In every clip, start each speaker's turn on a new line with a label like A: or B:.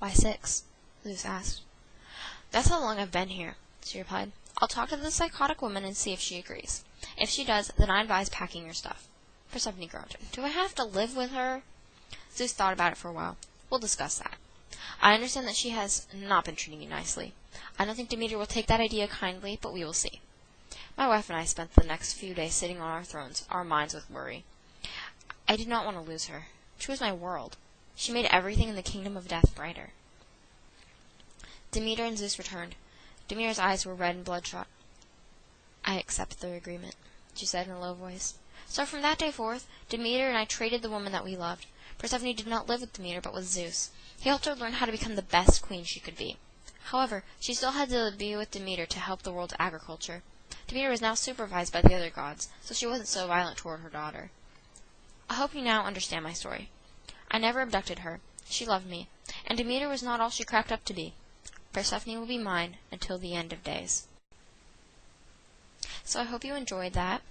A: Why 6? Zeus asked. That's how long I've been here, she replied. I'll talk to the psychotic woman and see if she agrees. If she does, then I advise packing your stuff. Persephone groaned. Do I have to live with her? Zeus thought about it for a while. We'll discuss that. I understand that she has not been treating you nicely. I don't think Demeter will take that idea kindly, but we will see. My wife and I spent the next few days sitting on our thrones, our minds with worry. I did not want to lose her. She was my world. She made everything in the kingdom of death brighter. Demeter and Zeus returned. Demeter's eyes were red and bloodshot. I accept their agreement, she said in a low voice. So from that day forth, Demeter and I traded the woman that we loved. Persephone did not live with Demeter, but with Zeus. He helped her learn how to become the best queen she could be. However, she still had to be with Demeter to help the world's agriculture. Demeter was now supervised by the other gods, so she wasn't so violent toward her daughter. I hope you now understand my story. I never abducted her. She loved me, and Demeter was not all she cracked up to be. Persephone will be mine until the end of days. So I hope you enjoyed that.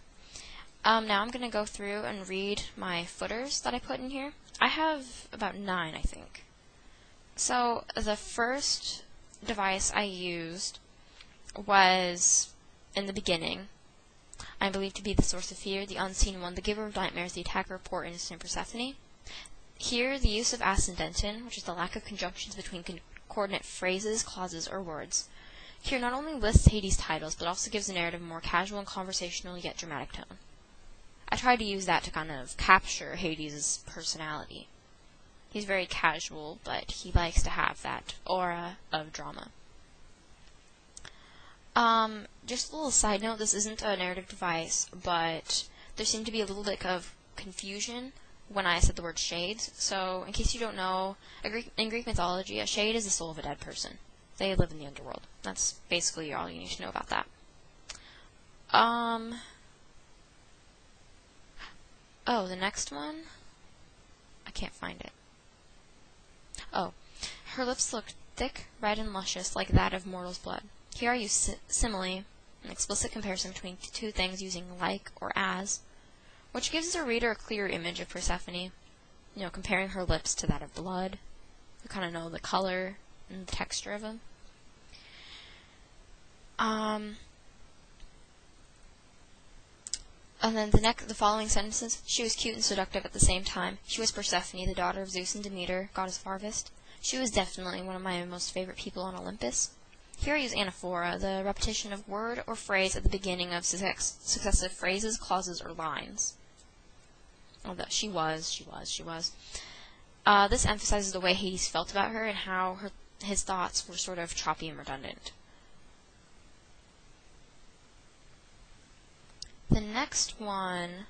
A: Now I'm going to go through and read my footers that I put in here. I have about 9, I think. So the first device I used was in the beginning. I am believed to be the source of fear, the unseen one, the giver of nightmares, the attacker of poor innocent Persephone. Here, the use of ascendenton, which is the lack of conjunctions between coordinate phrases, clauses, or words. Here not only lists Hades' titles, but also gives the narrative a more casual and conversational yet dramatic tone. I tried to use that to kind of capture Hades' personality. He's very casual, but he likes to have that aura of drama. Just a little side note, this isn't a narrative device, but there seemed to be a little bit of confusion when I said the word shades. So, in case you don't know, in Greek mythology, a shade is the soul of a dead person. They live in the underworld. That's basically all you need to know about that. Oh, the next one? I can't find it. Oh, her lips looked thick, red, and luscious, like that of mortal's blood. Here I use simile, an explicit comparison between two things using like or as, which gives the reader a clear image of Persephone, comparing her lips to that of blood. You kind of know the color and the texture of them. And then the following sentences. She was cute and seductive at the same time. She was Persephone, the daughter of Zeus and Demeter, goddess of harvest. She was definitely one of my most favorite people on Olympus. Here I use anaphora, the repetition of word or phrase at the beginning of successive phrases, clauses, or lines. Although she was. This emphasizes the way Hades felt about her and how his thoughts were sort of choppy and redundant. The next one,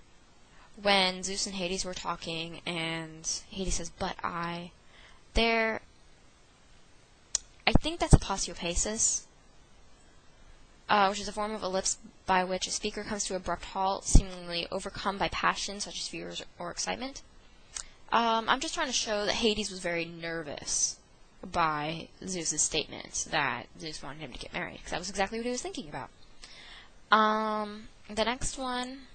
A: when Zeus and Hades were talking, and Hades says, but I think that's aposiopasis, which is a form of ellipse by which a speaker comes to abrupt halt, seemingly overcome by passion, such as fear or excitement. I'm just trying to show that Hades was very nervous by Zeus's statement that Zeus wanted him to get married, because that was exactly what he was thinking about. The next one,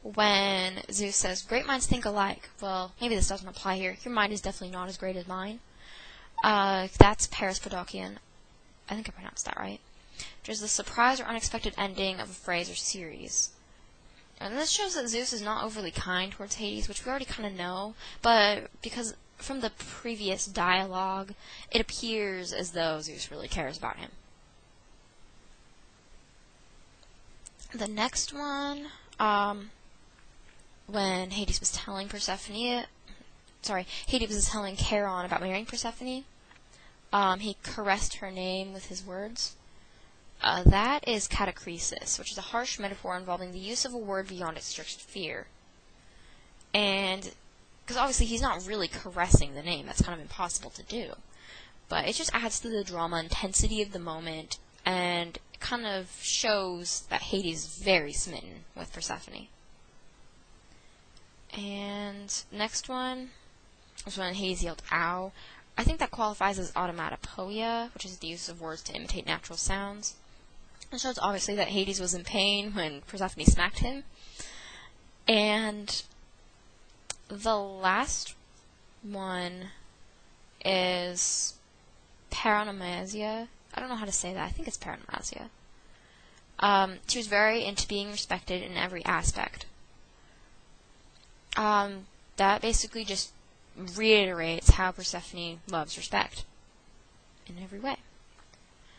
A: when Zeus says, great minds think alike. Well, maybe this doesn't apply here. Your mind is definitely not as great as mine. That's Paris-Podokian. I think I pronounced that right. Which is the surprise or unexpected ending of a phrase or series. And this shows that Zeus is not overly kind towards Hades, which we already kind of know, but because from the previous dialogue, it appears as though Zeus really cares about him. The next one, when Hades was telling Hades was telling Charon about marrying Persephone, he caressed her name with his words. That is catachresis, which is a harsh metaphor involving the use of a word beyond its strict fear. And, because obviously he's not really caressing the name, that's kind of impossible to do. But it just adds to the drama intensity of the moment, and kind of shows that Hades is very smitten with Persephone. And next one was when Hades yelled, ow. I think that qualifies as automatopoeia, which is the use of words to imitate natural sounds. It shows obviously that Hades was in pain when Persephone smacked him. And the last one is paranomasia. I don't know how to say that. I think it's paranomasia. She was very into being respected in every aspect. That basically just reiterates how Persephone loves respect in every way.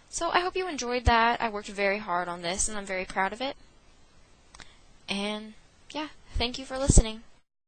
A: So I hope you enjoyed that. I worked very hard on this, and I'm very proud of it. And yeah, thank you for listening.